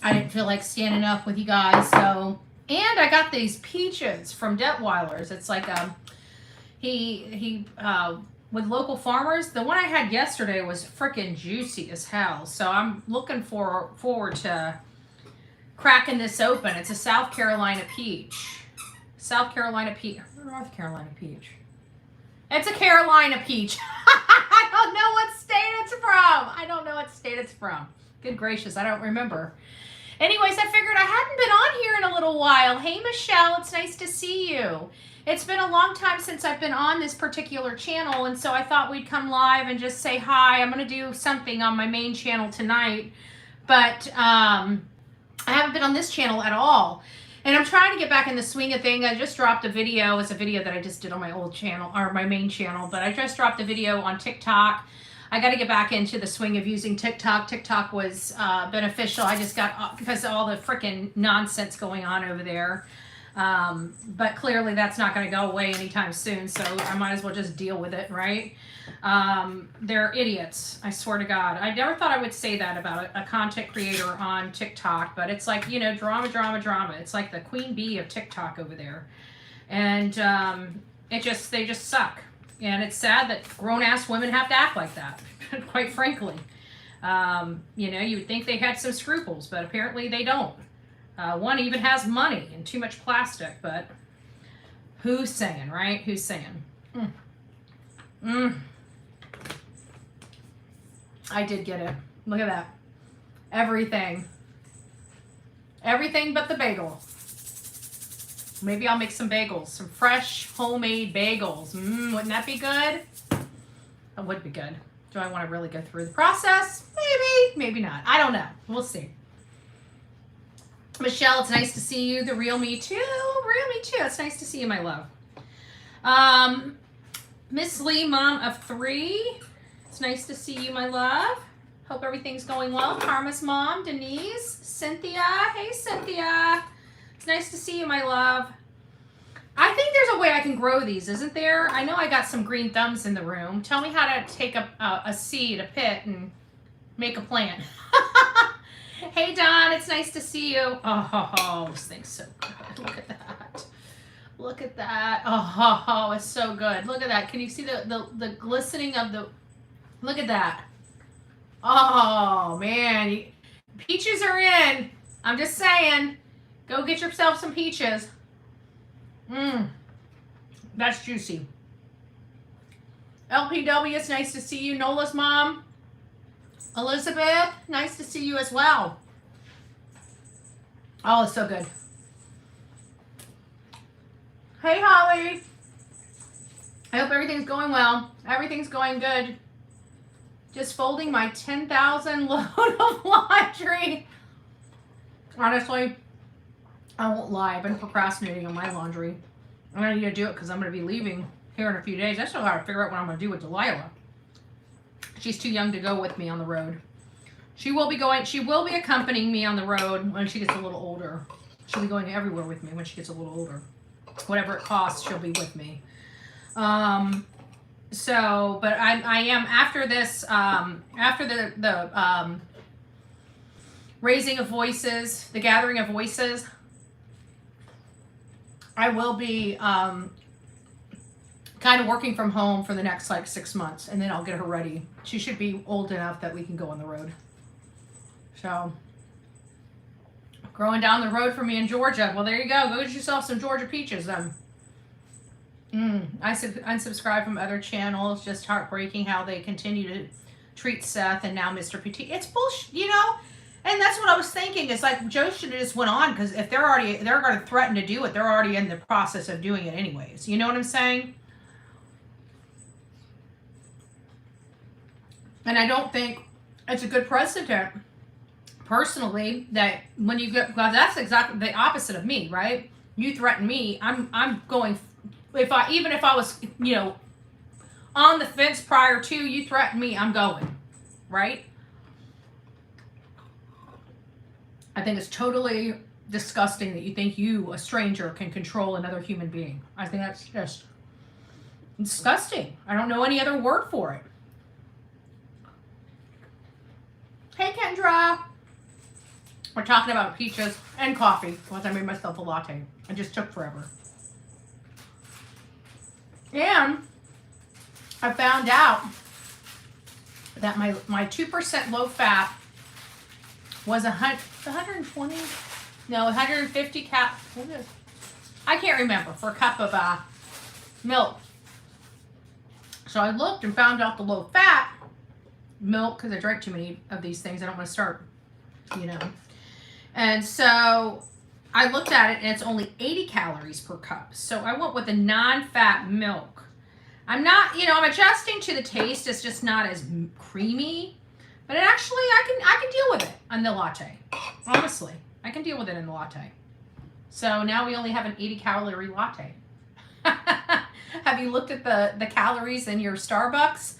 I didn't feel like standing up with you guys, so. And I got these peaches from Detweiler's. It's like with local farmers. The one I had yesterday was freaking juicy as hell. So I'm looking forward to cracking this open. It's a South Carolina peach. South Carolina peach. North Carolina peach. It's a Carolina peach. I don't know what state it's from. I don't know what state it's from. Good gracious, I don't remember. Anyways, I figured I hadn't been on here in a little while. Hey, Michelle, it's nice to see you. It's been a long time since I've been on this particular channel, and so I thought we'd come live and just say hi. I'm going to do something on my main channel tonight, but I haven't been on this channel at all. And I'm trying to get back in the swing of things. I just dropped a video. It's a video that I just did on my old channel, or my main channel, but I just dropped a video on TikTok. I got to get back into the swing of using TikTok. TikTok was beneficial. I just got, because of all the freaking nonsense going on over there. But clearly that's not going to go away anytime soon, so I might as well just deal with it, right? They're idiots, I swear to God. I never thought I would say that about a content creator on TikTok, but it's like, you know, drama, drama, drama. It's like the queen bee of TikTok over there. And they just suck. And it's sad that grown-ass women have to act like that, quite frankly. You know, you would think they had some scruples, but apparently they don't. One even has money and too much plastic, but who's saying, right? Who's saying? I did get it. Look at that. Everything. Everything but the bagel. Maybe I'll make some bagels. Some fresh, homemade bagels. Wouldn't that be good? That would be good. Do I want to really go through the process? Maybe. Maybe not. I don't know. We'll see. Michelle, it's nice to see you. The real me too. Real me too. It's nice to see you, my love. Miss Lee, mom of 3. It's nice to see you, my love. Hope everything's going well. Karma's mom, Denise. Cynthia. Hey, Cynthia. It's nice to see you, my love. I think there's a way I can grow these, isn't there? I know I got some green thumbs in the room. Tell me how to take a seed, a pit, and make a plant. Hey, Don, it's nice to see you. Oh, this thing's so good. Look at that. Look at that. Oh, it's so good. Look at that. Can you see the glistening of the... Look at that. Oh, man. Peaches are in. I'm just saying. Go get yourself some peaches. That's juicy. LPW, it's nice to see you. Nola's mom. Elizabeth, nice to see you as well. Oh, it's so good. Hey, Holly. I hope everything's going well. Everything's going good. Just folding my 10,000 load of laundry. Honestly, I won't lie. I've been procrastinating on my laundry. I'm going to need to do it because I'm going to be leaving here in a few days. I still got to figure out what I'm going to do with Delilah. She's too young to go with me on the road. She will be accompanying me on the road when she gets a little older. She'll be going everywhere with me when she gets a little older. Whatever it costs, she'll be with me. So, but I am, after this, after the raising of voices, the gathering of voices, I will be kind of working from home for the next like 6 months, and then I'll get her ready. She should be old enough that we can go on the road. So, growing down the road for me in Georgia. Well, there you go. Go get yourself some Georgia peaches then. I unsubscribe from other channels. Just heartbreaking how they continue to treat Seth and now Mr. PT. It's bullshit, you know? And that's what I was thinking. It's like Joe should have just went on, because if they're going to threaten to do it, they're already in the process of doing it anyways. You know what I'm saying? And I don't think it's a good precedent, personally, that when you get, well, that's exactly the opposite of me, right? You threaten me, I'm going, even if I was, you know, on the fence prior to, you threaten me, I'm going, right? I think it's totally disgusting that you think you, a stranger, can control another human being. I think that's just disgusting. I don't know any other word for it. Hey, Kendra. We're talking about peaches and coffee once I made myself a latte. It just took forever. And I found out that my 2% low fat was 120, no, 150 I can't remember, for a cup of milk. So I looked and found out the low fat milk, because I drank too many of these things. I don't want to start, you know. And so I looked at it and it's only 80 calories per cup. So I went with a non-fat milk. I'm not, you know, I'm adjusting to the taste. It's just not as creamy, but it actually, I can deal with it on the latte. Honestly, I can deal with it in the latte. So now we only have an 80 calorie latte. Have you looked at the calories in your Starbucks?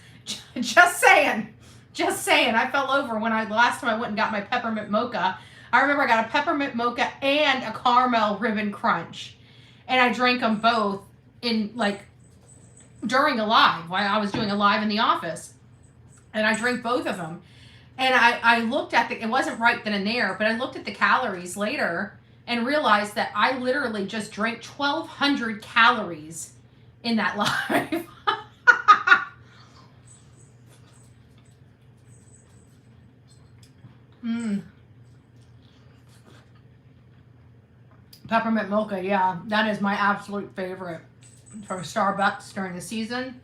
Just saying. Just saying. I fell over when last time I went and got my peppermint mocha. I remember I got a peppermint mocha and a caramel ribbon crunch. And I drank them both in during a live, while I was doing a live in the office. And I drank both of them. And I looked at it wasn't right then and there, but I looked at the calories later and realized that I literally just drank 1,200 calories in that live. Peppermint mocha, yeah, that is my absolute favorite from Starbucks during the season.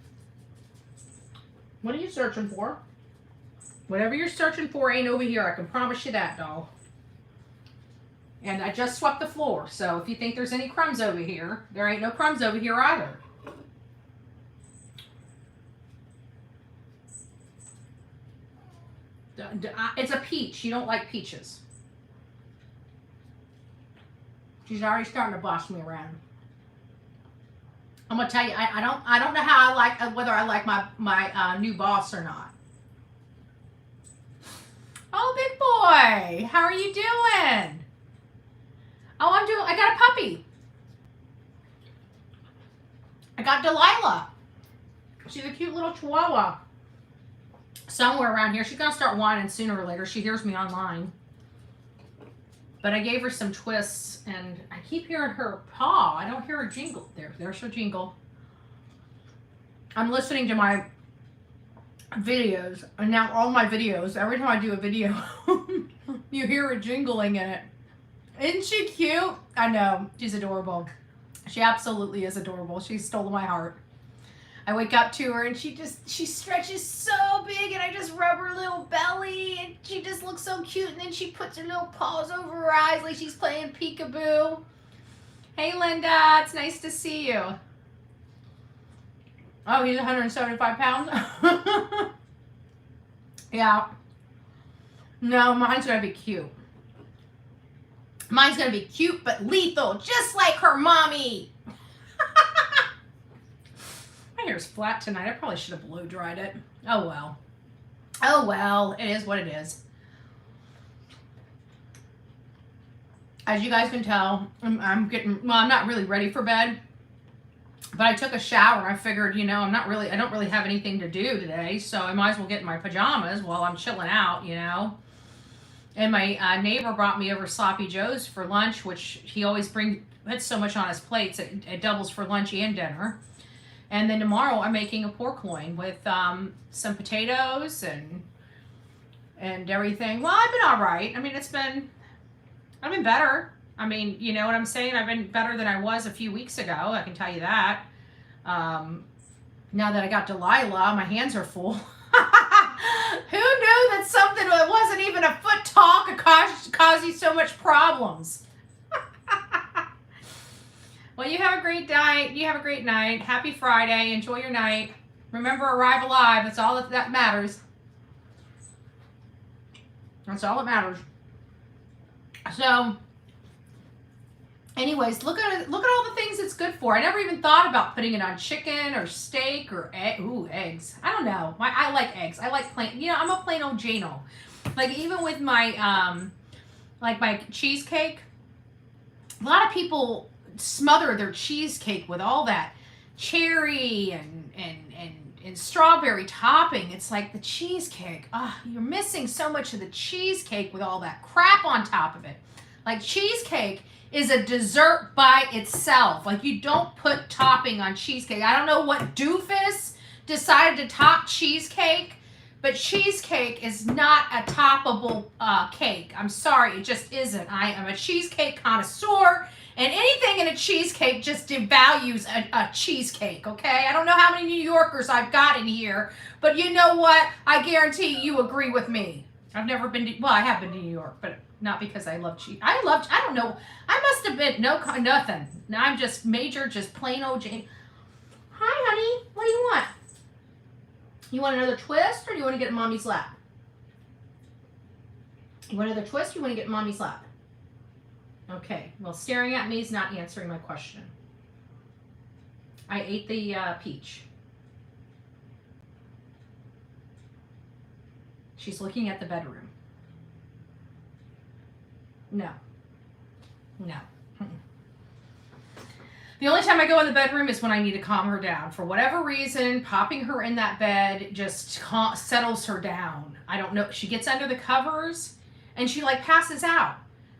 What are you searching for? Whatever you're searching for ain't over here. I can promise you that, doll. And I just swept the floor, so if you think there's any crumbs over here, there ain't no crumbs over here either. It's a peach. You don't like peaches. She's already starting to boss me around. I'm gonna tell you, I don't know how I like, whether I like my new boss or not. Oh, big boy, how are you doing? Oh, I got a puppy. I got Delilah. She's a cute little chihuahua. Somewhere around here. She's gonna start whining sooner or later. She hears me online. But I gave her some twists, and I keep hearing her paw. I don't hear her jingle. There's her jingle. I'm listening to my videos, and now all my videos, every time I do a video, you hear her jingling in it. Isn't she cute? I know. She's adorable. She absolutely is adorable. She stole my heart. I wake up to her and she stretches so big, and I just rub her little belly and she just looks so cute, and then she puts her little paws over her eyes like she's playing peekaboo. Hey Linda, it's nice to see you. Oh, he's 175 pounds? Yeah. No, mine's gonna be cute. Mine's gonna be cute but lethal, just like her mommy. My hair's flat tonight. I probably should have blow dried it. Oh well. Oh well. It is what it is. As you guys can tell, I'm not really ready for bed. But I took a shower. I figured, you know, I don't really have anything to do today, so I might as well get in my pajamas while I'm chilling out, you know. And my neighbor brought me over Sloppy Joe's for lunch, which he always puts so much on his plates. It doubles for lunch and dinner. And then tomorrow I'm making a pork loin with some potatoes and everything. Well, I've been all right. I mean, I've been better. I mean, you know what I'm saying? I've been better than I was a few weeks ago. I can tell you that. Now that I got Delilah, my hands are full. Who knew that something that wasn't even a foot tall could cause you so much problems? Well, you have a great night. You have a great night. Happy Friday. Enjoy your night. Remember, arrive alive. That's all that matters. That's all that matters. So, anyways, look at all the things it's good for. I never even thought about putting it on chicken or steak or eggs. I don't know. I like eggs. I like plain. You know, I'm a plain old Jano. Like even with my my cheesecake, a lot of people smother their cheesecake with all that cherry and and strawberry topping. It's like the cheesecake. Ah, you're missing so much of the cheesecake with all that crap on top of it. Like, cheesecake is a dessert by itself. Like, you don't put topping on cheesecake. I don't know what doofus decided to top cheesecake, but cheesecake is not a toppable cake. I'm sorry, it just isn't. I am a cheesecake connoisseur, and anything in a cheesecake just devalues a cheesecake, okay? I don't know how many New Yorkers I've got in here, but you know what? I guarantee you agree with me. I've never been to, well, I have been to New York, but not because I love cheese. I don't know. I must have been, nothing. Now I'm just plain old Jane. Hi, honey. What do you want? You want another twist, or do you want to get in mommy's lap? You want another twist, or you want to get in mommy's lap? Okay. Well, staring at me is not answering my question. I ate the peach. She's looking at the bedroom. No. No. The only time I go in the bedroom is when I need to calm her down. For whatever reason, popping her in that bed just settles her down. I don't know. She gets under the covers and she like passes out.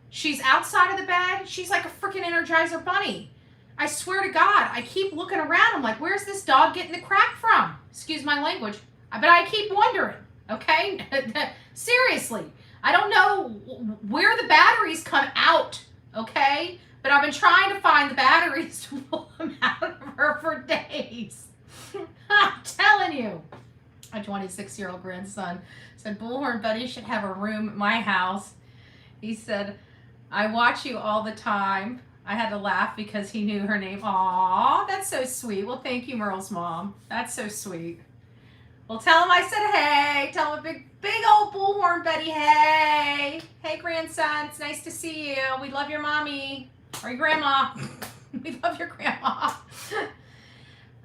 She's outside of the bed. She's like a freaking Energizer bunny. I swear to God, I keep looking around. I'm like, where's this dog getting the crack from? Excuse my language. But I keep wondering, okay? Seriously. I don't know where the batteries come out, okay? But I've been trying to find the batteries to pull them out of her for days. I'm telling you. My 26-year-old grandson said, Bullhorn Betty should have a room at my house. He said, I watch you all the time. I had to laugh because he knew her name. Aw, that's so sweet. Well, thank you, Merle's mom. That's so sweet. Well, tell him I said hey. Tell him a big old Bullhorn Betty hey. Hey, grandson. It's nice to see you. We love your mommy. Or your grandma. We love your grandma.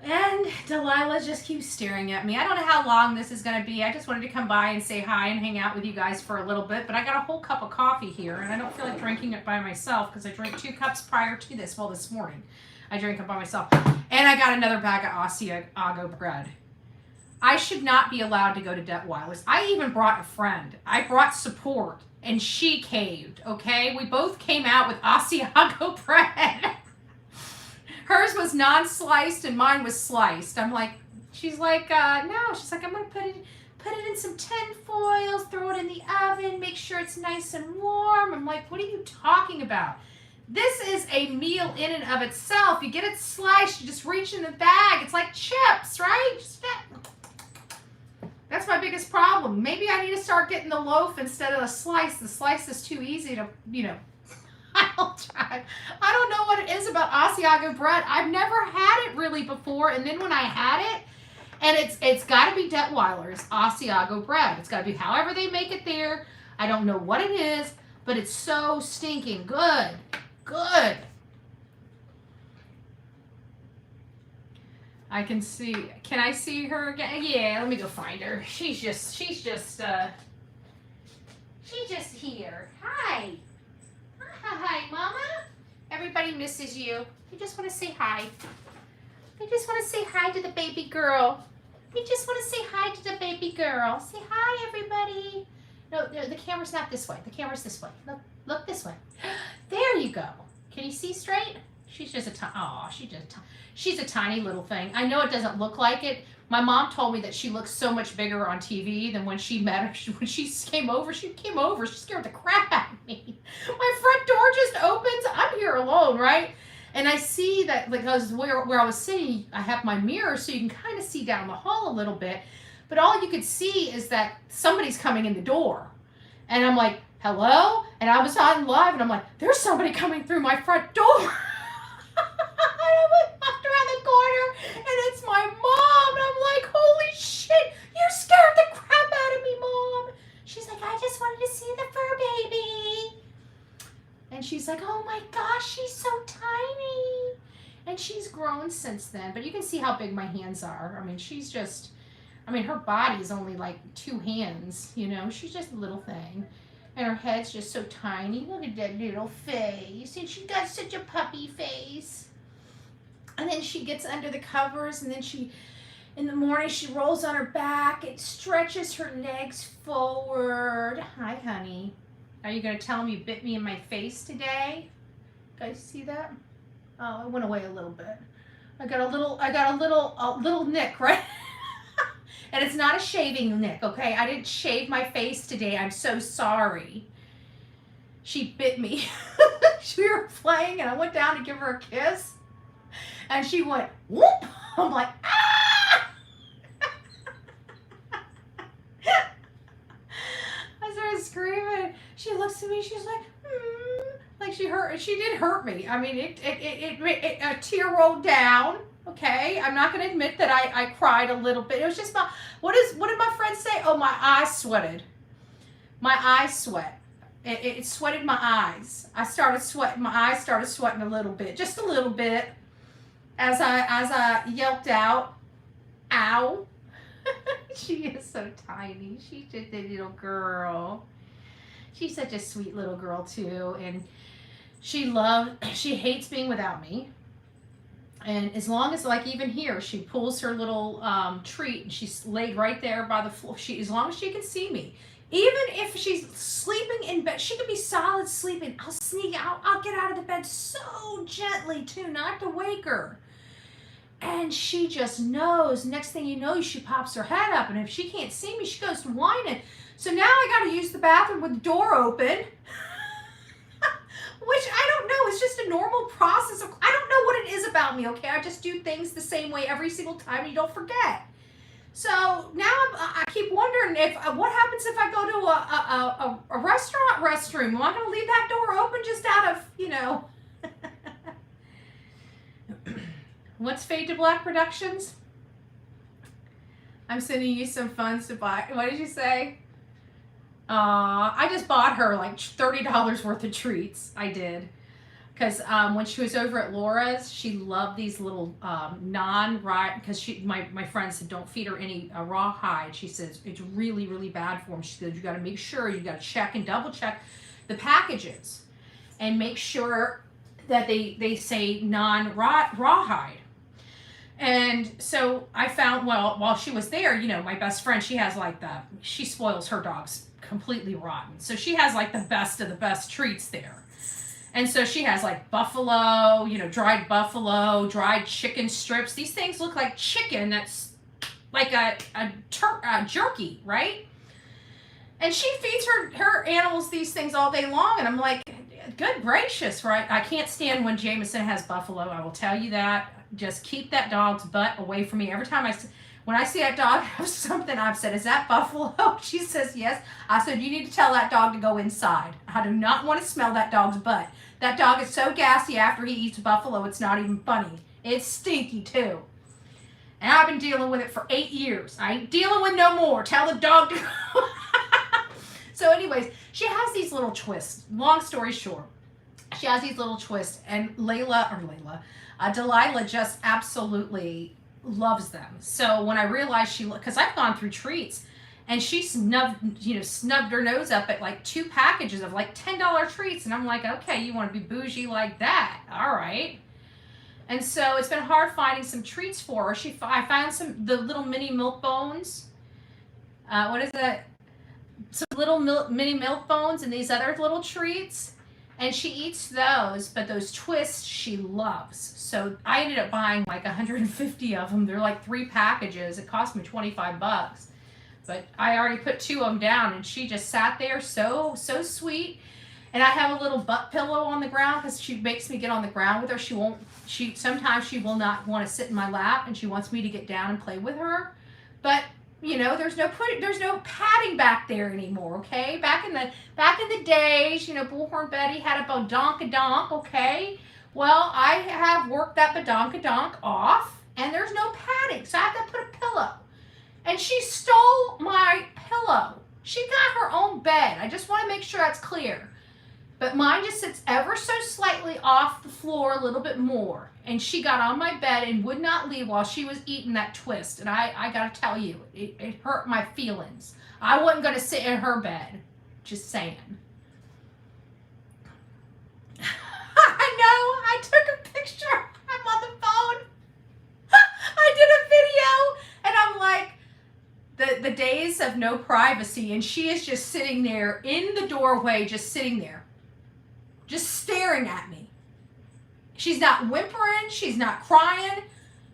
And Delilah just keeps staring at me. I don't know how long this is going to be. I just wanted to come by and say hi and hang out with you guys for a little bit. But I got a whole cup of coffee here, and I don't feel like drinking it by myself because I drank 2 cups prior to this. Well, this morning I drank it by myself. And I got another bag of Asiago bread. I should not be allowed to go to Detweiler's. I even brought a friend. I brought support, and she caved, okay? We both came out with Asiago bread. Hers was non-sliced and mine was sliced. I'm like, she's like, no. She's like, I'm going to put it in some tin foils, throw it in the oven, make sure it's nice and warm. I'm like, what are you talking about? This is a meal in and of itself. You get it sliced, you just reach in the bag. It's like chips, right? Just that. That's my biggest problem. Maybe I need to start getting the loaf instead of a slice. The slice is too easy to, I'll try. I don't know what it is about Asiago bread. I've never had it really before, and then when I had it, and it's got to be Detweiler's Asiago bread. It's got to be however they make it there. I don't know what it is, but it's so stinking good. Good. I can see. Can I see her again? Yeah, let me go find her. She's just here. Hi. Hi, Mama. Everybody misses you. You just want to say hi. You just want to say hi to the baby girl. You just want to say hi to the baby girl. Say hi, everybody. No, the camera's not this way. The camera's this way. Look this way. There you go. Can you see straight? She's just she's a tiny little thing. I know it doesn't look like it. My mom told me that she looks so much bigger on TV than when she met her. When she came over, she scared the crap out of me. My front door just opens. I'm here alone, right? And I see that because where I was sitting, I have my mirror so you can kind of see down the hall a little bit. But all you could see is that somebody's coming in the door. And I'm like, hello? And I was on live and I'm like, there's somebody coming through my front door. I walked around the corner and it's my mom. And I'm like, holy shit, you scared the crap out of me, Mom. She's like, I just wanted to see the fur baby. And she's like, oh my gosh, she's so tiny. And she's grown since then. But you can see how big my hands are. I mean, her body's only like 2 hands, She's just a little thing. And her head's just so tiny. Look at that little face. And she got such a puppy face. And then she gets under the covers and then In the morning, she rolls on her back. It stretches her legs forward. Hi, honey. Are you going to tell me you bit me in my face today? Guys, see that? Oh, it went away a little bit. I got a little nick, right? And it's not a shaving nick, okay? I didn't shave my face today. I'm so sorry. She bit me. We were playing, and I went down to give her a kiss, and she went, whoop. I'm like, ah! I started screaming. She looks at me. She's like, like she did hurt me. I mean, a tear rolled down. Okay, I'm not going to admit that I cried a little bit. It was just what did my friends say? Oh, my eyes sweated. My eyes sweat. It sweated my eyes. I started sweating. My eyes started sweating a little bit, just a little bit, as I yelped out, "Ow!" She is so tiny. She's just a little girl. She's such a sweet little girl too, and she hates being without me. And as long as, like, even here, she pulls her little treat, and she's laid right there by the floor. As long as she can see me, even if she's sleeping in bed, she could be solid sleeping. I'll sneak out. I'll get out of the bed so gently too, not to wake her. And she just knows. Next thing you know, she pops her head up, and if she can't see me, she goes to whining. So now I got to use the bathroom with the door open. Which I don't know. It's just a normal process. I don't know what it is about me, okay? I just do things the same way every single time, and you don't forget. So now I keep wondering what happens if I go to a restaurant restroom. Am I going to leave that door open just out of, you know? What's Fade to Black Productions? I'm sending you some funds to buy. What did you say? I just bought her like $30 worth of treats. I did. Because when she was over at Laura's, she loved these little non-raw, because my friend said don't feed her any raw hide. She says it's really, really bad for them. She said you got to make sure, you got to check and double check the packages and make sure that they say non-rawhide. And so I found, well, while she was there, you know, my best friend, she spoils her dogs completely rotten. So she has like the best of the best treats there. And so she has like buffalo, you know, dried buffalo, dried chicken strips. These things look like chicken that's like a jerky, right? And she feeds her animals these things all day long. And I'm like, good gracious, right? I can't stand when Jameson has buffalo. I will tell you that. Just keep that dog's butt away from me. Every time when I see that dog have something, I've said, is that buffalo? She says, yes. I said, you need to tell that dog to go inside. I do not want to smell that dog's butt. That dog is so gassy after he eats buffalo, it's not even funny. It's stinky too. And I've been dealing with it for 8 years. I ain't dealing with no more. Tell the dog to go. So anyways, she has these little twists. Long story short, she has these little twists, and Delilah just absolutely loves them. So when I realized because I've gone through treats, and she snubbed her nose up at like 2 packages of like $10 treats, and I'm like, okay, you want to be bougie like that, all right. And so it's been hard finding some treats for her. I found the little mini milk bones. What is that? Some little mini milk bones and these other little treats. And she eats those, but those twists she loves. So I ended up buying like 150 of them. They're like 3 packages. It cost me $25. But I already put 2 of them down, and she just sat there so sweet. And I have a little butt pillow on the ground because she makes me get on the ground with her. Sometimes she will not want to sit in my lap, and she wants me to get down and play with her. But you know, there's no padding back there anymore, okay? Back in the days, you know, Bullhorn Betty had a badonkadonk, okay? Well, I have worked that badonkadonk off, and there's no padding, so I have to put a pillow. And she stole my pillow. She got her own bed. I just want to make sure that's clear. But mine just sits ever so slightly off the floor a little bit more. And she got on my bed and would not leave while she was eating that twist. And I got to tell you, it hurt my feelings. I wasn't going to sit in her bed. Just saying. I know. I took a picture. I'm on the phone. I did a video. And of no privacy, and she is just sitting there in the doorway, just sitting there, just staring at me. She's not whimpering, she's not crying,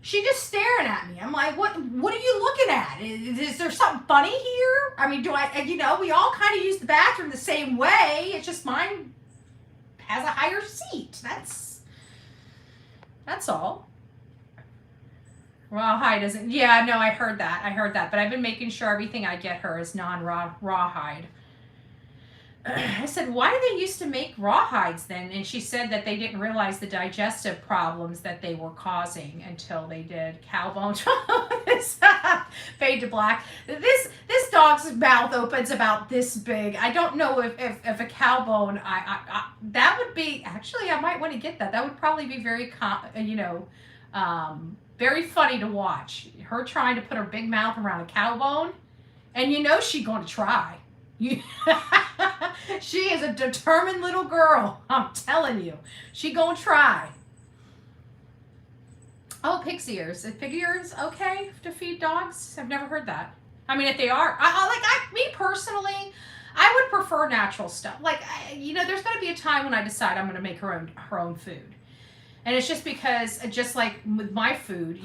she's just staring at me. I'm like, what are you looking at? Is there something funny here? I mean, we all kind of use the bathroom the same way. It's just mine has a higher seat. That's all. Rawhide isn't, yeah, no, I heard that, but I've been making sure everything I get her is non-rawhide. I said, why did they used to make rawhides then? And she said that they didn't realize the digestive problems that they were causing until they did cow bone. Fade to black. This dog's mouth opens about this big. I don't know if a cow bone, that would be, actually I might want to get that. That would probably be very, very funny to watch. Her trying to put her big mouth around a cow bone, and she's going to try. She is a determined little girl. I'm telling you. She gonna try. Oh, pig's ears. Is pig ears okay to feed dogs? I've never heard that. I mean, if they are, me personally, I would prefer natural stuff. There's gonna be a time when I decide I'm gonna make her own food. And it's just because, just like with my food,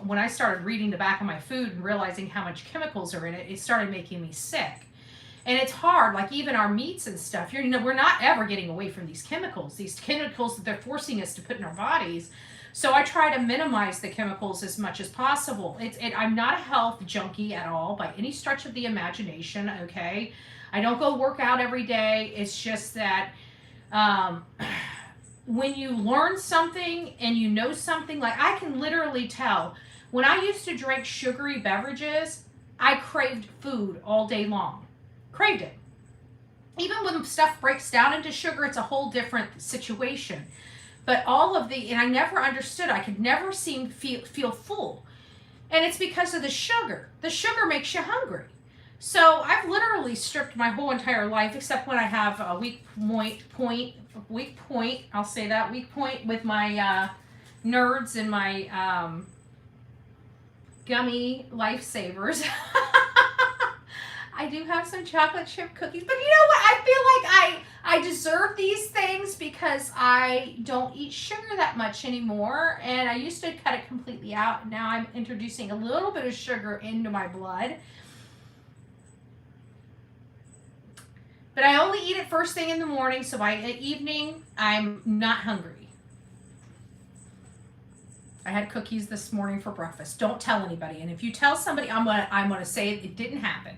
when I started reading the back of my food and realizing how much chemicals are in it, it started making me sick. And it's hard, like even our meats and stuff, we're not ever getting away from these chemicals that they're forcing us to put in our bodies. So I try to minimize the chemicals as much as possible. I'm not a health junkie at all by any stretch of the imagination, okay? I don't go work out every day. It's just that when you learn something and you know something, like I can literally tell. When I used to drink sugary beverages, I craved food all day long. Craved it. Even when stuff breaks down into sugar, it's a whole different situation. But and I never understood. I could never feel full. And it's because of the sugar. The sugar makes you hungry. So I've literally stripped my whole entire life, except when I have a weak point, I'll say that, weak point with my nerds and my gummy lifesavers. I do have some chocolate chip cookies, but you know what? I feel like I deserve these things because I don't eat sugar that much anymore, and I used to cut it completely out. Now I'm introducing a little bit of sugar into my blood. But I only eat it first thing in the morning, so by evening, I'm not hungry. I had cookies this morning for breakfast. Don't tell anybody, and if you tell somebody, I'm gonna say it didn't happen.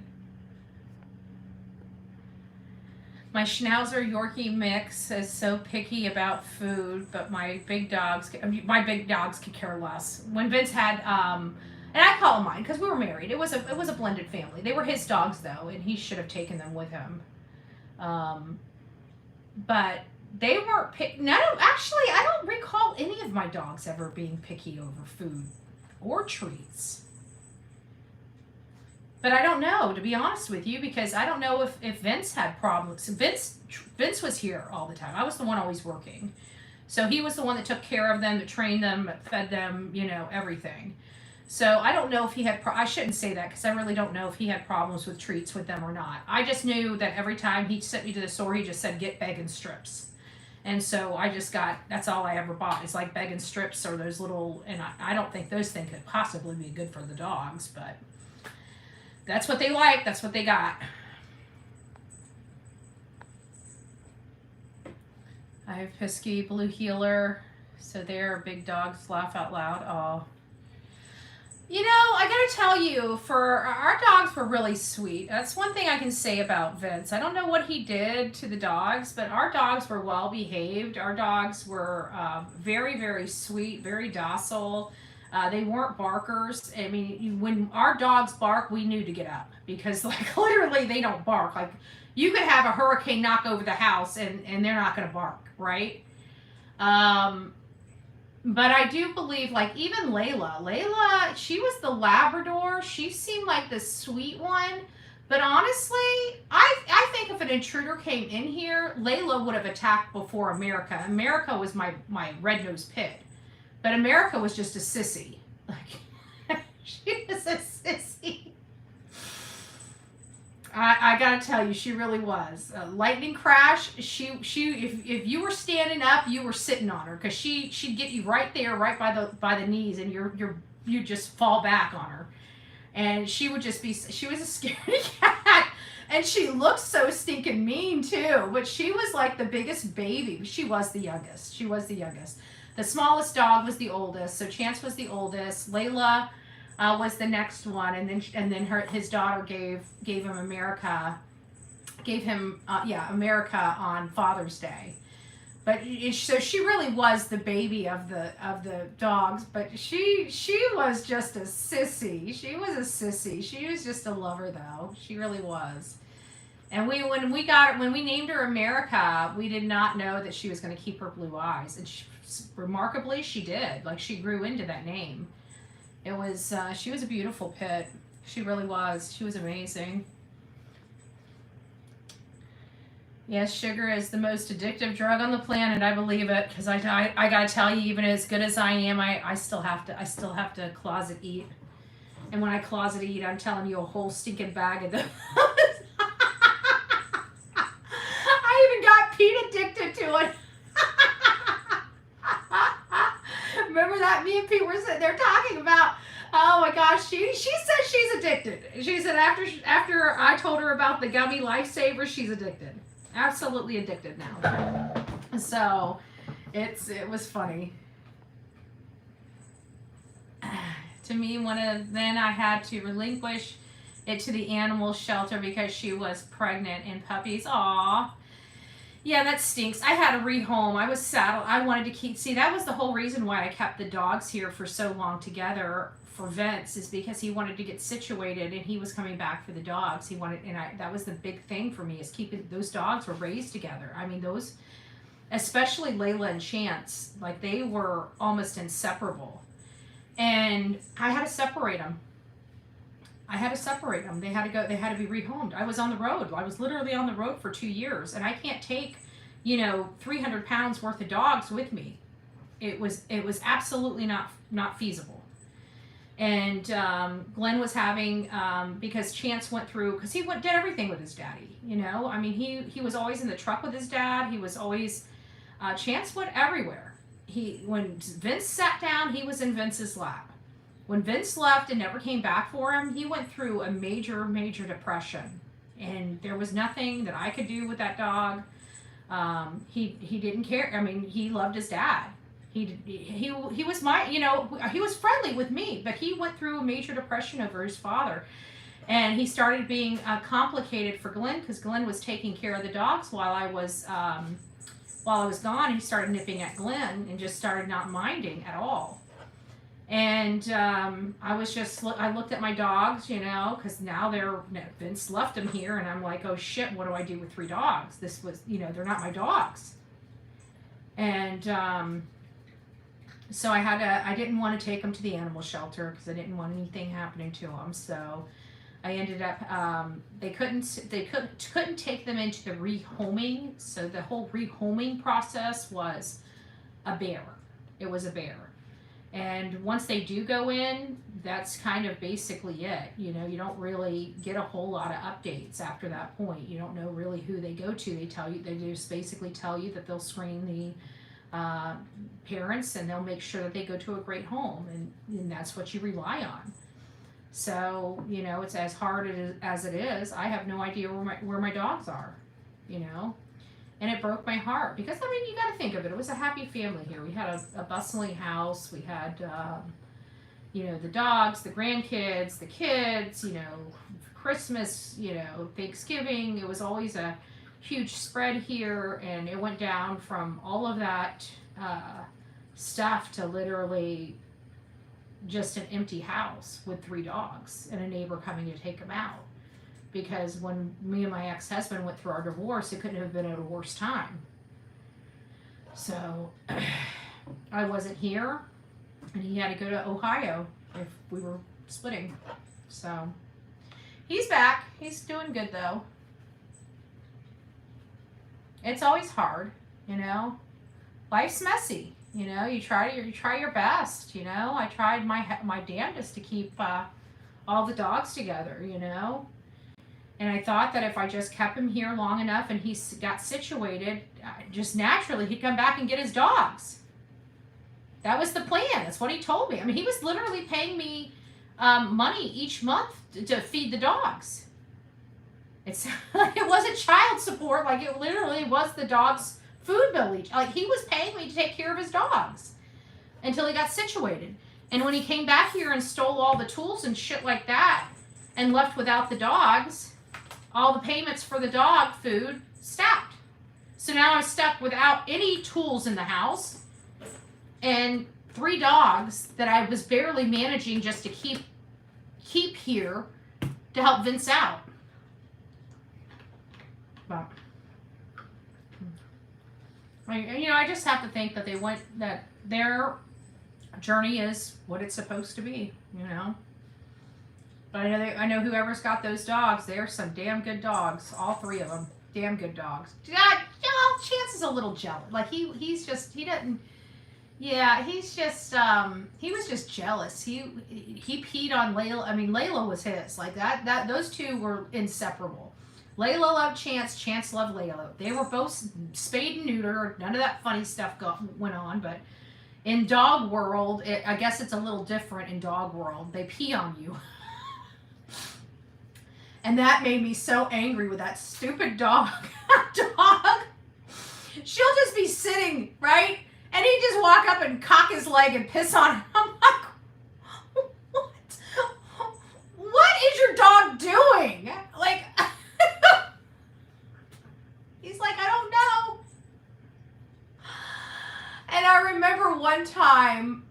My Schnauzer Yorkie mix is so picky about food, but my big dogs could care less. When Vince had, and I call them mine because we were married. It was a blended family. They were his dogs though, and he should have taken them with him. But they weren't picky. No, actually, I don't recall any of my dogs ever being picky over food or treats. But I don't know, to be honest with you, because I don't know if Vince had problems. Vince was here all the time. I was the one always working. So he was the one that took care of them, that trained them, that fed them, everything. So I don't know if he had, I shouldn't say that because I really don't know if he had problems with treats with them or not. I just knew that every time he sent me to the store, he just said, get bacon strips. And so I just that's all I ever bought is like bacon strips or those little, and I don't think those things could possibly be good for the dogs, but that's what they like. That's what they got. I have Pisky, Blue Healer. So they're big dogs. Laugh out loud. Oh. I gotta tell you, our dogs were really sweet. That's one thing I can say about Vince. I don't know what he did to the dogs, but our dogs were well behaved. Our dogs were very, very sweet, very docile. They weren't barkers. I mean, when our dogs bark, we knew to get up because literally they don't bark. Like you could have a hurricane knock over the house and they're not going to bark, right? But I do believe even Layla, she was the Labrador. She seemed like the sweet one. But honestly, I think if an intruder came in here, Layla would have attacked before America. America was my red-nosed pit. But America was just a sissy. She was a sissy. I gotta tell you, she really was. Lightning crash. If you were standing up, you were sitting on her because she'd get you right there, right by the knees, and you just fall back on her, and she would just be. She was a scary cat, and she looked so stinking mean too. But she was like the biggest baby. She was the youngest. She was the youngest. The smallest dog was the oldest. So Chance was the oldest. Layla was the next one, and then his daughter gave him America, America on Father's Day. But so she really was the baby of the dogs. But she was just a sissy. She was a sissy. She was just a lover though. She really was. And when we named her America, we did not know that she was going to keep her blue eyes, and remarkably she did. Like, she grew into that name. It was, she was a beautiful pit. She really was. She was amazing. Yes, sugar is the most addictive drug on the planet. I believe it, because I gotta tell you, even as good as I am, I still have to closet eat. And when I closet eat, I'm telling you, a whole stinking bag of them. I even got Pete addicted to it. Remember that? Me and Pete were sitting there talking about, oh my gosh, she says she's addicted. She said after I told her about the gummy lifesaver, she's addicted. Absolutely addicted now. So it was funny. To me, then I had to relinquish it to the animal shelter because she was pregnant and puppies. Aw. Yeah, that stinks. I had a rehome. I was saddled. I wanted to see, that was the whole reason why I kept the dogs here for so long together for Vince, is because he wanted to get situated and he was coming back for the dogs. That was the big thing for me, is keeping, those dogs were raised together. I mean, those, especially Layla and Chance, like, they were almost inseparable. And I had to separate them. They had to be rehomed. I was on the road. I was literally on the road for 2 years, and I can't take, 300 pounds worth of dogs with me. It was absolutely not feasible. And Glenn was having, because Chance went through, because he did everything with his daddy, I mean, he was always in the truck with his dad. He was always, Chance went everywhere. When Vince sat down, he was in Vince's lap. When Vince left and never came back for him, he went through a major, major depression. And there was nothing that I could do with that dog. He didn't care. I mean, he loved his dad. He was he was friendly with me, but he went through a major depression over his father. And he started being complicated for Glenn, because Glenn was taking care of the dogs while I was gone. He started nipping at Glenn and just started not minding at all. And I looked at my dogs, because now Vince left them here, and I'm like, oh shit, what do I do with 3 dogs? This was, they're not my dogs. And so I didn't want to take them to the animal shelter because I didn't want anything happening to them. So I ended up, they couldn't take them into the rehoming. So the whole rehoming process was a bear. It was a bear. And once they do go in, that's kind of basically it. You don't really get a whole lot of updates after that point. You don't know really who they go to. They just basically tell you that they'll screen the parents, and they'll make sure that they go to a great home, and that's what you rely on. So, it's as hard as it is. I have no idea where my dogs are, And it broke my heart because, you got to think of it. It was a happy family here. We had a bustling house. We had, the dogs, the grandkids, the kids, Christmas, Thanksgiving. It was always a huge spread here. And it went down from all of that stuff to literally just an empty house with 3 dogs and a neighbor coming to take them out. Because when me and my ex-husband went through our divorce, it couldn't have been at a worse time. So I wasn't here, and he had to go to Ohio if we were splitting. So he's back. He's doing good though. It's always hard, Life's messy, You try your best, I tried my damnedest to keep all the dogs together, And I thought that if I just kept him here long enough and he got situated, just naturally he'd come back and get his dogs. That was the plan. That's what he told me. I mean, he was literally paying me money each month to feed the dogs. It wasn't child support. Like, it literally was the dog's food bill each. Like, he was paying me to take care of his dogs until he got situated. And when he came back here and stole all the tools and shit like that and left without the dogs, all the payments for the dog food stopped. So now I'm stuck without any tools in the house and 3 dogs that I was barely managing just to keep here to help Vince out. But I just have to think that that their journey is what it's supposed to be, But I know whoever's got those dogs, they're some damn good dogs. All 3 of them, damn good dogs. Chance is a little jealous. Like he was just jealous. He peed on Layla. I mean, Layla was his. Like that those 2 were inseparable. Layla loved Chance. Chance loved Layla. They were both spayed and neutered. None of that funny stuff went on. But in dog world, I guess it's a little different in dog world. They pee on you. And that made me so angry with that stupid dog. She'll just be sitting, right? And he'd just walk up and cock his leg and piss on her. I'm like, what? What is your dog doing? Like, he's like, I don't know. And I remember one time,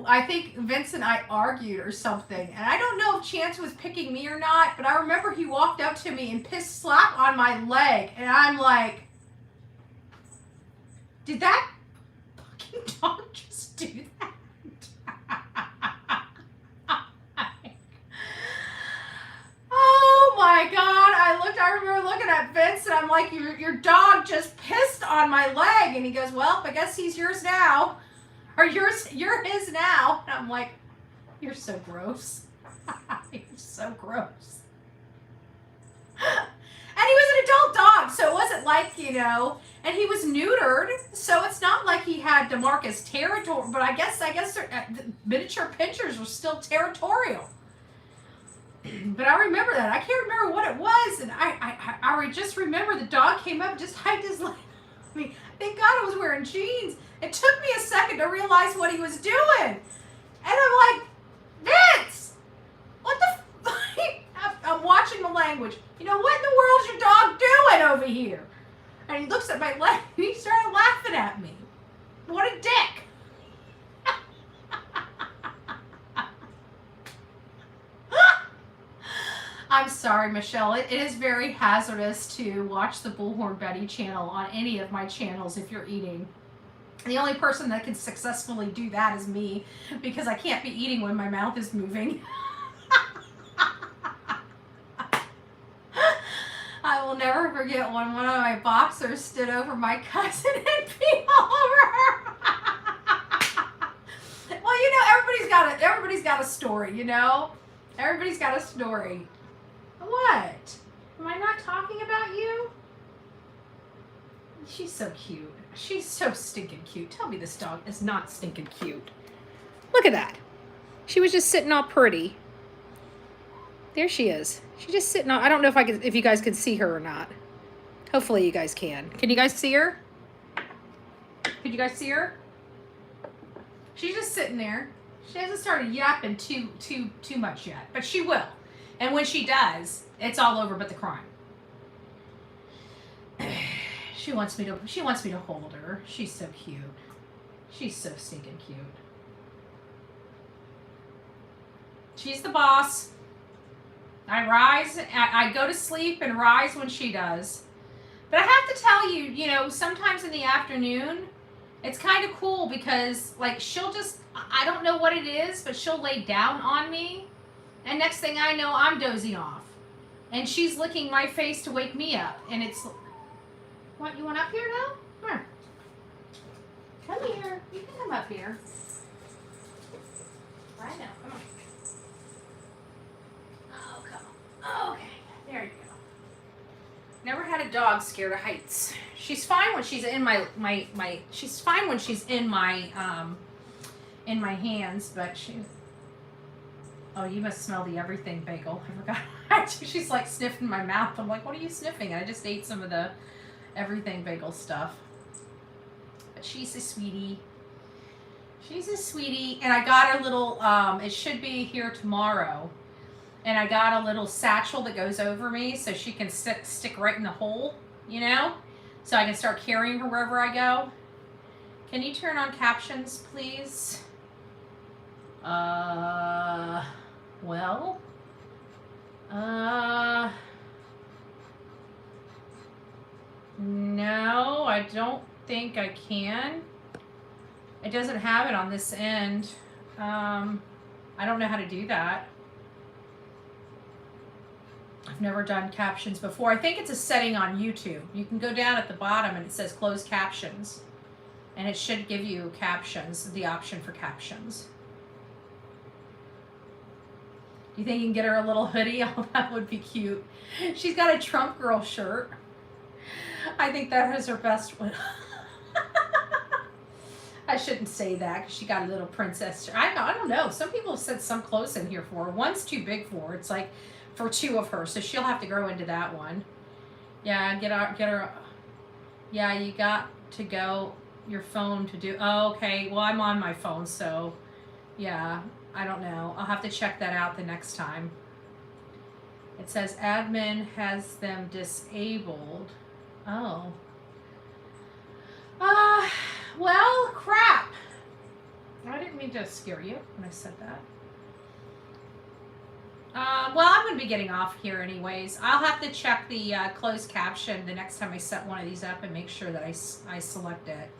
I think Vince and I argued or something. And I don't know if Chance was picking me or not, but I remember he walked up to me and slap on my leg. And I'm like, did that fucking dog just do that? Oh my God. I remember looking at Vince and I'm like, your dog just pissed on my leg. And he goes, well, I guess he's yours now. Or you're his now. And I'm like, you're so gross. You're so gross. And he was an adult dog, so it wasn't like, and he was neutered, so it's not like he had to mark his territory, but I guess the miniature pinchers were still territorial. But I remember that. I can't remember what it was, and I just remember the dog came up and just hiked his leg. I mean, thank God I was wearing jeans. It took me a second to realize what he was doing. And I'm like, Vince, what the fuck? I'm watching the language. What in the world is your dog doing over here? And he looks at my leg and he started laughing at me. What a dick. I'm sorry, Michelle. It is very hazardous to watch the Bullhorn Betty channel on any of my channels if you're eating. The only person that can successfully do that is me, because I can't be eating when my mouth is moving. I will never forget when one of my boxers stood over my cousin and peed all over her. Well, everybody's got a story, Everybody's got a story. What? Am I not talking about you? She's so cute. She's so stinking cute. Tell me this dog is not stinking cute. Look at that. She was just sitting all pretty. There she is. She's just sitting on. I don't know if you guys can see her or not. Hopefully you guys can. Can you guys see her? Can you guys see her? She's just sitting there. She hasn't started yapping too much yet, but she will. And when she does, it's all over but the crime. She wants me to hold her. She's so cute. She's so stinking cute. She's the boss. I go to sleep and rise when she does. But I have to tell you, sometimes in the afternoon, it's kind of cool because, like, she'll just, I don't know what it is, but she'll lay down on me. And next thing I know, I'm dozing off. And she's licking my face to wake me up. And it's, what, you want up here now? Come here. Come here. You can come up here. Right now. Come on. Oh, come on. Okay. There you go. dog's scared of heights. She's fine when she's in she's fine when she's in my hands, but oh, you must smell the everything bagel. I forgot. She's like sniffing my mouth. I'm like, what are you sniffing? I just ate some of the everything bagel stuff. But she's a sweetie. She's a sweetie. And I got a little, it should be here tomorrow. And I got a little satchel that goes over me so she can stick right in the hole, you know? So I can start carrying her wherever I go. Can you turn on captions, please? Well, no, I don't think I can. It doesn't have it on this end. I don't know how to do that. I've never done captions before. I think it's a setting on YouTube. You can go down at the bottom and it says closed captions. And it should give you captions, the option for captions. Do you think you can get her a little hoodie? Oh, that would be cute. She's got a Trump girl shirt. I think that is her best one. I shouldn't say that because she got a little princess shirt. I don't know. Some people have said some clothes in here for her. One's too big for her. It's like for two of her, so she'll have to grow into that one. Yeah, get her. Yeah, you got to go your phone to do. Oh, okay. Well, I'm on my phone, so yeah. I don't know. I'll have to check that out the next time. It says admin has them disabled. Oh. Well, crap. I didn't mean to scare you when I said that. Well, I'm going to be getting off here anyways. I'll have to check the closed caption the next time I set one of these up and make sure that I select it.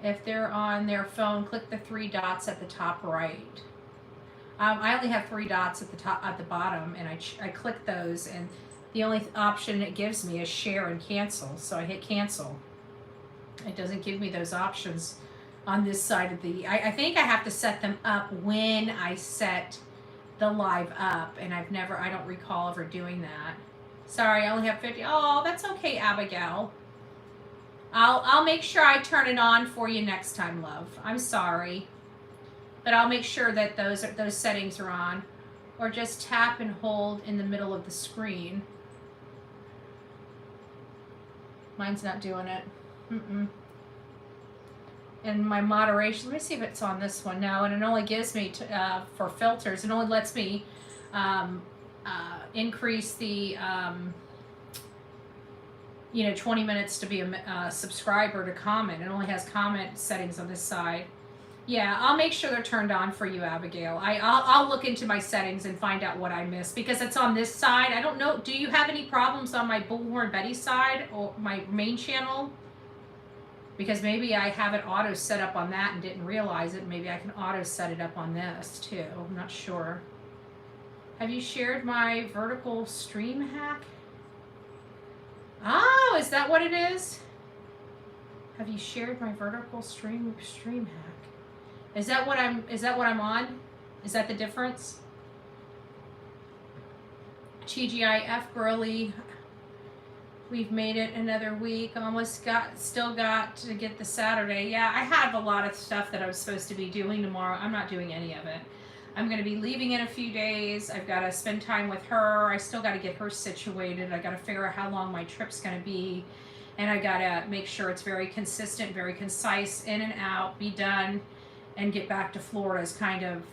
If they're on their phone, click the 3 dots at the top right. I only have 3 dots at the bottom, and I click those, and the only option it gives me is share and cancel. So I hit cancel. It doesn't give me those options on this side of the. I think I have to set them up when I set the live up, and I don't recall ever doing that. Sorry, I only have 50. Oh, that's okay, Abigail. I'll make sure I turn it on for you next time, love. I'm sorry. But I'll make sure that those settings are on. Or just tap and hold in the middle of the screen. Mine's not doing it. And my moderation, let me see if it's on this one. No, and it only gives me, for filters, it only lets me increase the... 20 minutes to be a subscriber to comment. It only has comment settings on this side. Yeah, I'll make sure they're turned on for you, Abigail. I'll look into my settings and find out what I missed because it's on this side. I don't know. Do you have any problems on my Bullhorn Betty side or my main channel? Because maybe I have it auto set up on that and didn't realize it. Maybe I can auto set it up on this too. I'm not sure. Have you shared my vertical stream hack? Oh, is that what it is? Have you shared my vertical stream hack? Is that what I'm on? Is that the difference? TGIF girly. We've made it another week. Still got to get the Saturday. Yeah, I have a lot of stuff that I'm supposed to be doing tomorrow. I'm not doing any of it. I'm going to be leaving in a few days. I've got to spend time with her. I still got to get her situated. I got to figure out how long my trip's going to be. And I got to make sure it's very consistent, very concise, in and out, be done, and get back to Florida is kind of,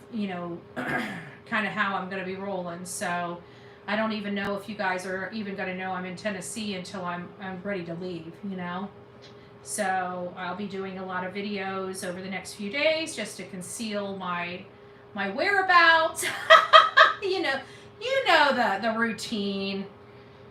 kind of how I'm going to be rolling. So I don't even know if you guys are even going to know I'm in Tennessee until I'm ready to leave, So I'll be doing a lot of videos over the next few days just to conceal my whereabouts. you know the routine.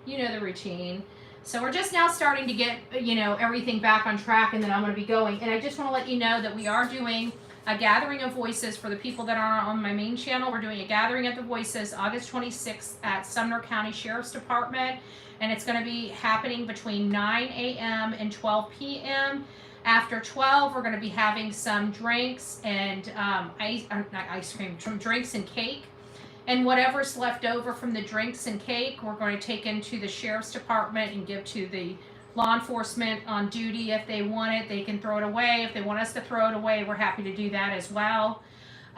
You know the routine. So we're just now starting to get, everything back on track, and then I'm going to be going. And I just want to let you know that we are doing a gathering of voices for the people that are on my main channel. We're doing a gathering of the voices August 26th at Sumner County Sheriff's Department. And it's going to be happening between 9 a.m. and 12 p.m. After 12, we're going to be having some drinks and not ice cream, some drinks and cake. And whatever's left over from the drinks and cake, we're going to take into the sheriff's department and give to the law enforcement on duty. If they want it, they can throw it away. If they want us to throw it away, we're happy to do that as well.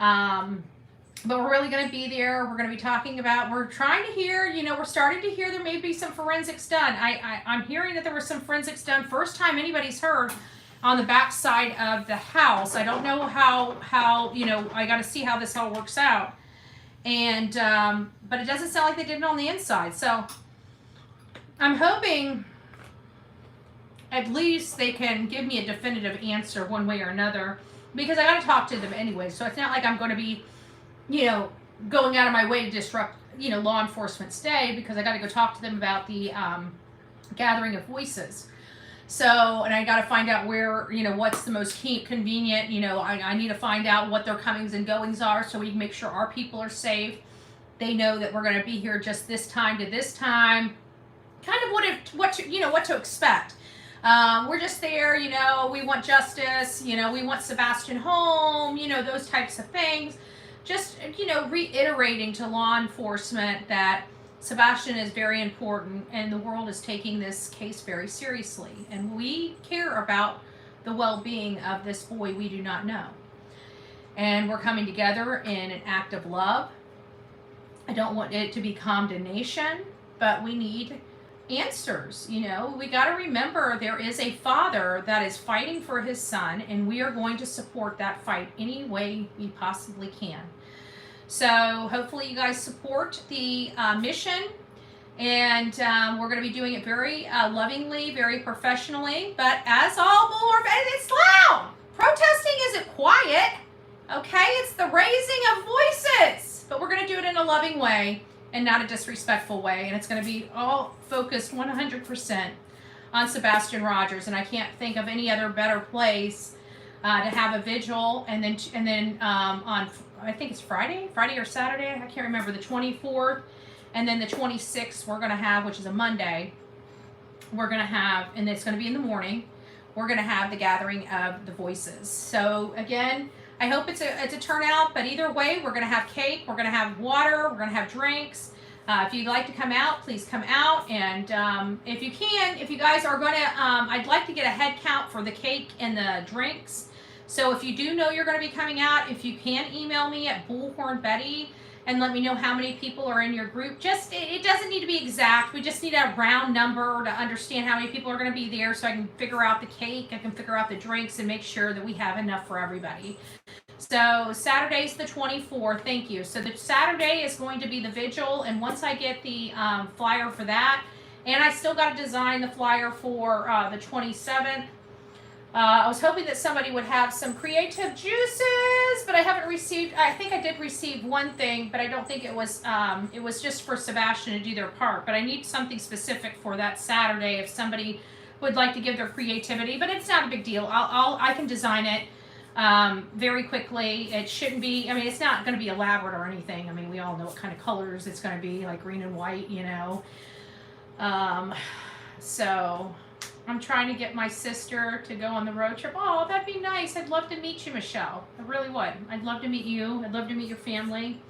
But we're really going to be there. We're going to be talking about, we're trying to hear, we're starting to hear there may be some forensics done. I'm hearing that there was some forensics done. First time anybody's heard on the back side of the house. I don't know how I got to see how this all works out. And, but it doesn't sound like they did it on the inside. So I'm hoping at least they can give me a definitive answer one way or another, because I got to talk to them anyway. So it's not like I'm going to be, going out of my way to disrupt, law enforcement's day, because I got to go talk to them about the gathering of voices. So, and I got to find out where, what's the most convenient, I need to find out what their comings and goings are so we can make sure our people are safe. They know that we're going to be here just this time to this time, kind of what to expect. We're just there, we want justice, we want Sebastian home, those types of things. Just, reiterating to law enforcement that Sebastian is very important and the world is taking this case very seriously. And we care about the well-being of this boy we do not know. And we're coming together in an act of love. I don't want it to be condemnation, but we need answers. We got to remember there is a father that is fighting for his son, and we are going to support that fight any way we possibly can. So hopefully you guys support the mission, and we're going to be doing it very lovingly, very professionally. But as all Bullhorn, and it's loud. Protesting isn't quiet, okay? It's the raising of voices. But we're going to do it in a loving way and not a disrespectful way. And it's going to be all focused 100% on Sebastian Rogers. And I can't think of any other better place to have a vigil. And then on, I think it's Friday or Saturday, I can't remember, the 24th. And then the 26th we're going to have, which is a Monday, we're going to have, and it's going to be in the morning, we're going to have the gathering of the voices. So again, I hope it's a turnout, but either way, we're going to have cake, we're going to have water, we're going to have drinks. If you'd like to come out, please come out. And if you guys are going to, I'd like to get a head count for the cake and the drinks. So if you do know you're going to be coming out, if you can email me at Bullhorn Betty and let me know how many people are in your group. Just, it doesn't need to be exact. We just need a round number to understand how many people are going to be there, so I can figure out the cake, I can figure out the drinks, and make sure that we have enough for everybody. So Saturday's the 24th. Thank you. So the Saturday is going to be the vigil, and once I get the flyer for that, and I still got to design the flyer for the 27th. I was hoping that somebody would have some creative juices, but I haven't received, I think I did receive one thing, but I don't think it was just for Sebastian to do their part. But I need something specific for that Saturday if somebody would like to give their creativity, but it's not a big deal. I can design it very quickly. It shouldn't be, it's not going to be elaborate or anything. We all know what kind of colors it's going to be, like green and white, so I'm trying to get my sister to go on the road trip. Oh, that'd be nice. I'd love to meet you, Michelle. I really would. I'd love to meet you. I'd love to meet your family.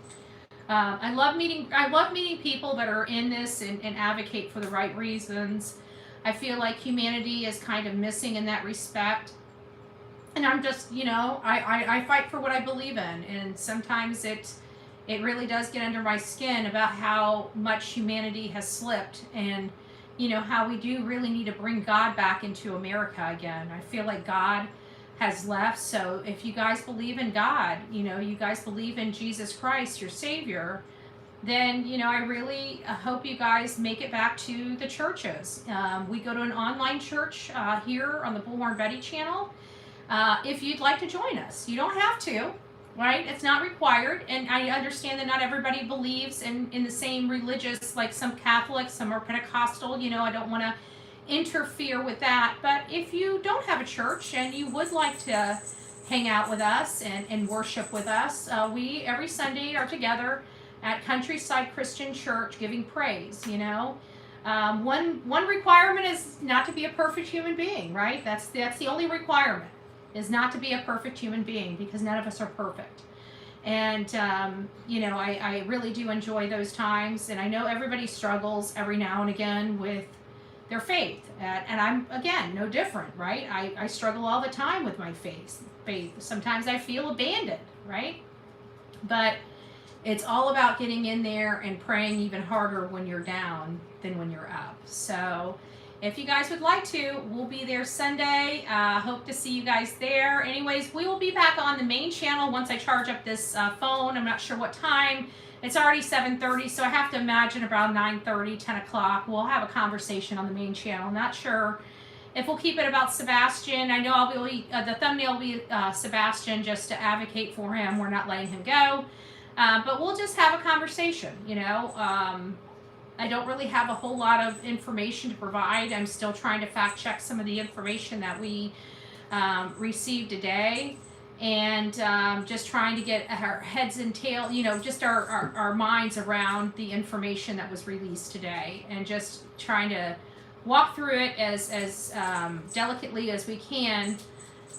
I love meeting people that are in this and advocate for the right reasons. I feel like humanity is kind of missing in that respect. And I'm just, I fight for what I believe in. And sometimes it really does get under my skin about how much humanity has slipped, and how we do really need to bring God back into America again. I feel like God has left. So if you guys believe in God, you guys believe in Jesus Christ, your Savior, then, I really hope you guys make it back to the churches. We go to an online church here on the Bullhorn Betty channel. If you'd like to join us, you don't have to. Right? It's not required, and I understand that not everybody believes in the same religious, like some Catholics, some are Pentecostal, I don't want to interfere with that. But if you don't have a church and you would like to hang out with us and worship with us, we every Sunday are together at Countryside Christian Church giving praise. One requirement is not to be a perfect human being, right? That's the only requirement, is not to be a perfect human being, because none of us are perfect. And, you know, I really do enjoy those times. And I know everybody struggles every now and again with their faith. And I'm, again, no different, right? I struggle all the time with my faith. Sometimes I feel abandoned, right? But it's all about getting in there and praying even harder when you're down than when you're up. So if you guys would like to, we'll be there Sunday. Hope to see you guys there. Anyways, we will be back on the main channel once I charge up this phone. I'm not sure what time. It's already 7:30, so I have to imagine around 9:30, 10 o'clock. We'll have a conversation on the main channel. Not sure if we'll keep it about Sebastian. I know I'll be the thumbnail will be Sebastian, just to advocate for him. We're not letting him go. But we'll just have a conversation, you know. I don't really have a whole lot of information to provide. I'm still trying to fact check some of the information that we received today, and just trying to get our heads and tail, you know, just our minds around the information that was released today, and just trying to walk through it as delicately as we can.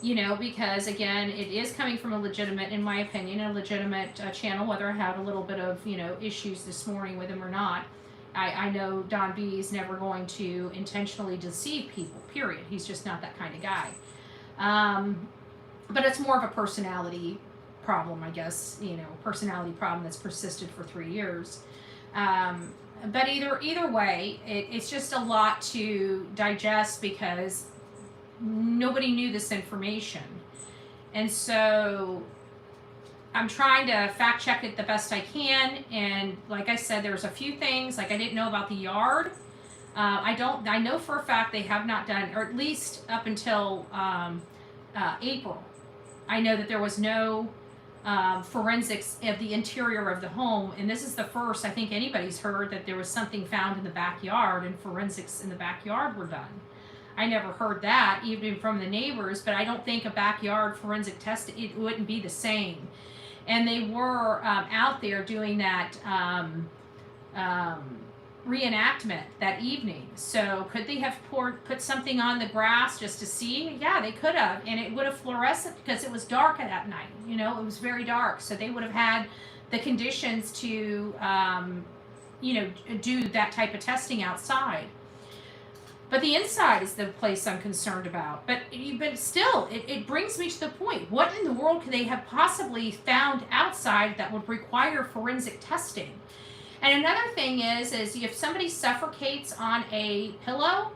You know, because again, it is coming from a legitimate, in my opinion, a legitimate channel, whether I had a little bit of, you know, issues this morning with him or not. I know Don B is never going to intentionally deceive people, period. He's just not that kind of guy. But it's more of a personality problem, I guess, you know, personality problem that's persisted for 3 years. But either way, it's just a lot to digest, because nobody knew this information. And so I'm trying to fact check it the best I can. And like I said, there's a few things, like I didn't know about the yard. I know for a fact they have not done, or at least up until April, I know that there was no forensics of the interior of the home. And this is the first I think anybody's heard that there was something found in the backyard, and forensics in the backyard were done. I never heard that, even from the neighbors, but I don't think a backyard forensic test, it wouldn't be the same. And they were out there doing that reenactment that evening. So could they have put something on the grass just to see? Yeah, they could have. And it would have fluorescent, because it was dark at that night. You know, it was very dark. So they would have had the conditions to, you know, do that type of testing outside. But the inside is the place I'm concerned about. But still, it brings me to the point. What in the world could they have possibly found outside that would require forensic testing? And another thing is if somebody suffocates on a pillow,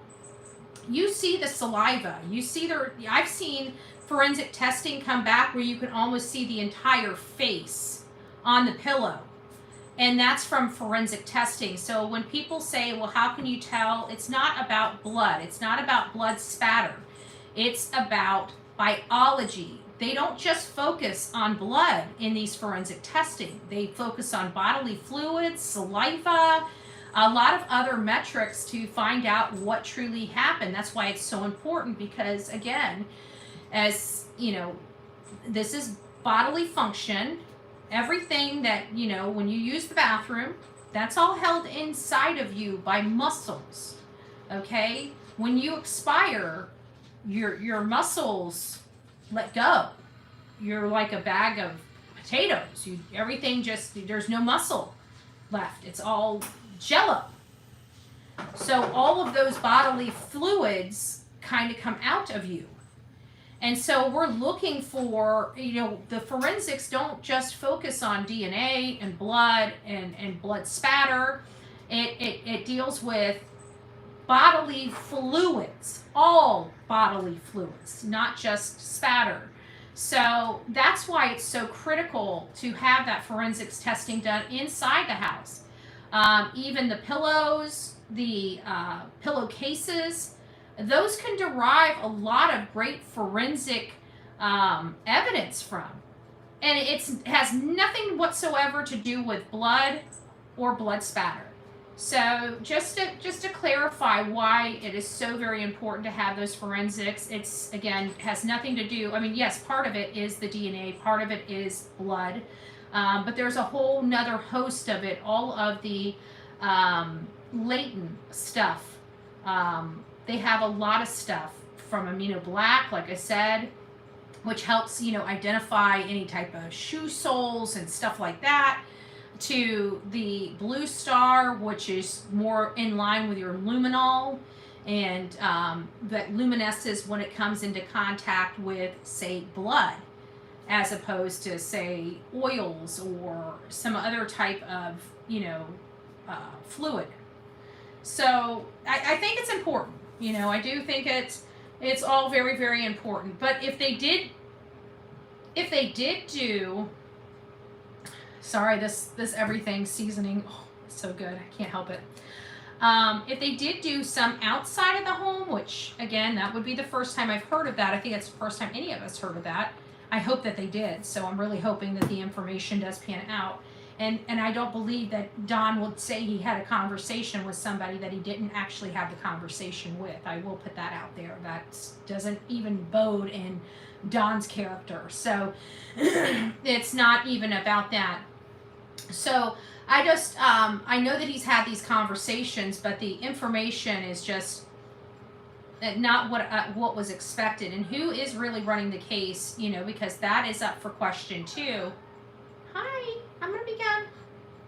you see the saliva. You see I've seen forensic testing come back where you can almost see the entire face on the pillow. And that's from forensic testing. So when people say, well, how can you tell? It's not about blood. It's not about blood spatter. It's about biology. They don't just focus on blood in these forensic testing. They focus on bodily fluids, saliva, a lot of other metrics to find out what truly happened. That's why it's so important, because again, as you know, this is bodily function. Everything that, you know, when you use the bathroom, that's all held inside of you by muscles, okay? When you expire, your muscles let go. You're like a bag of potatoes. Everything just, there's no muscle left. It's all jello. So all of those bodily fluids kind of come out of you. And so we're looking for, you know, the forensics don't just focus on DNA and blood and blood spatter. It deals with bodily fluids, all bodily fluids, not just spatter. So that's why it's so critical to have that forensics testing done inside the house. Even the pillows, the pillowcases, those can derive a lot of great forensic evidence from. And it has nothing whatsoever to do with blood or blood spatter. So just to clarify why it is so very important to have those forensics, it's, again, has nothing to do, I mean, yes, part of it is the DNA, part of it is blood, but there's a whole nother host of it, all of the latent stuff. They have a lot of stuff from amino black, like I said, which helps, you know, identify any type of shoe soles and stuff like that, to the blue star, which is more in line with your luminol, and that luminesces when it comes into contact with, say, blood, as opposed to, say, oils or some other type of, you know, fluid. So I think it's important. You know, I do think it's all very, very important. But if they did do, sorry, this everything seasoning, oh, it's so good, I can't help it. If they did do some outside of the home, which again, that would be the first time I've heard of that. I think it's the first time any of us heard of that. I hope that they did. So I'm really hoping that the information does pan out. And I don't believe that Don would say he had a conversation with somebody that he didn't actually have the conversation with. I will put that out there. That doesn't even bode in Don's character. So it's not even about that. So I just, I know that he's had these conversations, but the information is just not what was expected. And who is really running the case, you know, because that is up for question too. Hi, I'm going to begin.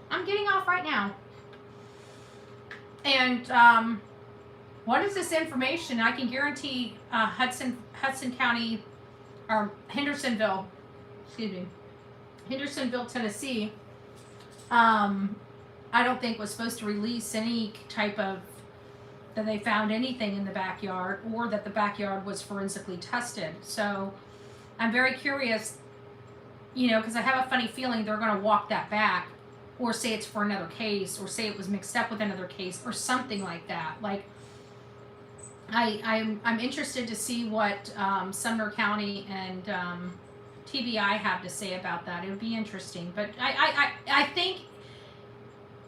I'm getting off right now. And what is this information? I can guarantee Hudson County, or Hendersonville, Tennessee, I don't think was supposed to release any type of, that they found anything in the backyard, or that the backyard was forensically tested. So I'm very curious, you know, because I have a funny feeling they're going to walk that back, or say it's for another case, or say it was mixed up with another case, or something like that. Like, I'm interested to see what Sumner County and TBI have to say about that. It would be interesting, but I think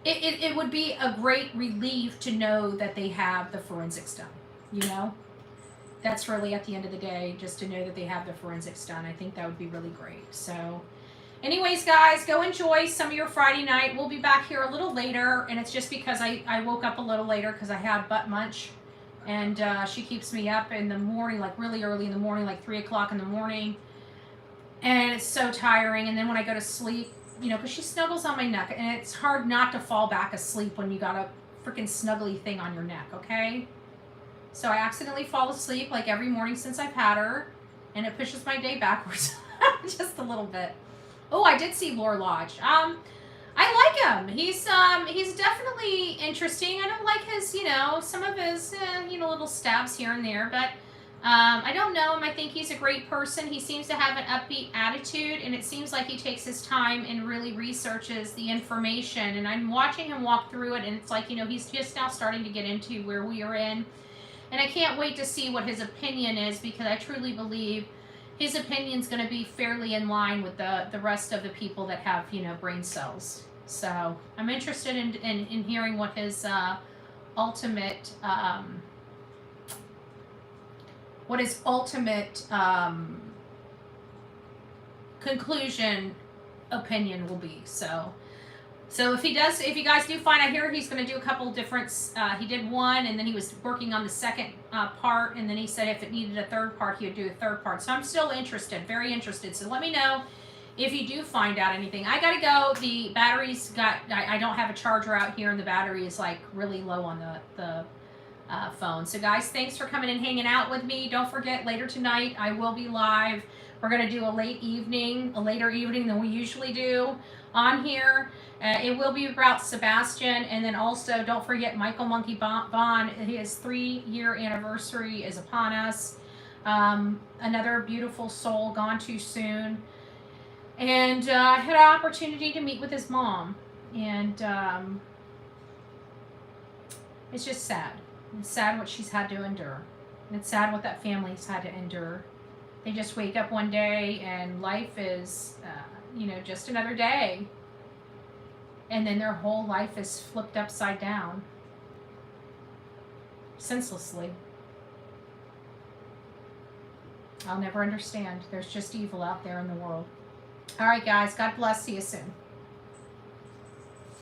it would be a great relief to know that they have the forensics done. You know, that's really, at the end of the day, just to know that they have the forensics done. I think that would be really great. So anyways, guys, go enjoy some of your Friday night. We'll be back here a little later, and it's just because I woke up a little later because I had butt munch. And she keeps me up in the morning, like really early in the morning, like 3 o'clock in the morning. And it's so tiring. And then when I go to sleep, you know, because she snuggles on my neck, and it's hard not to fall back asleep when you got a freaking snuggly thing on your neck, okay? So I accidentally fall asleep like every morning since I've had her, and it pushes my day backwards just a little bit. Oh, I did see Lore Lodge. I like him. He's definitely interesting. I don't like his, you know, some of his, you know, little stabs here and there, but I don't know him. I think he's a great person. He seems to have an upbeat attitude, and it seems like he takes his time and really researches the information. And I'm watching him walk through it, and it's like, you know, he's just now starting to get into where we are in. And I can't wait to see what his opinion is, because I truly believe his opinion's going to be fairly in line with the rest of the people that have, you know, brain cells. So I'm interested in hearing what his ultimate conclusion opinion will be. So if you guys do find out here, he's going to do a couple different, he did one, and then he was working on the second part, and then he said if it needed a third part, he would do a third part. So I'm still interested, very interested. So let me know if you do find out anything. I got to go. The batteries I don't have a charger out here, and the battery is like really low on the phone. So guys, thanks for coming and hanging out with me. Don't forget, later tonight, I will be live. We're going to do a later evening than we usually do on here. It will be about Sebastian, and then also don't forget Michael Monkey Bond. His 3-year anniversary is upon us. Another beautiful soul gone too soon, and I had an opportunity to meet with his mom, and it's just sad. It's sad what she's had to endure, and it's sad what that family's had to endure. They just wake up one day and life is, you know, just another day. And then their whole life is flipped upside down. Senselessly. I'll never understand. There's just evil out there in the world. All right, guys. God bless. See you soon.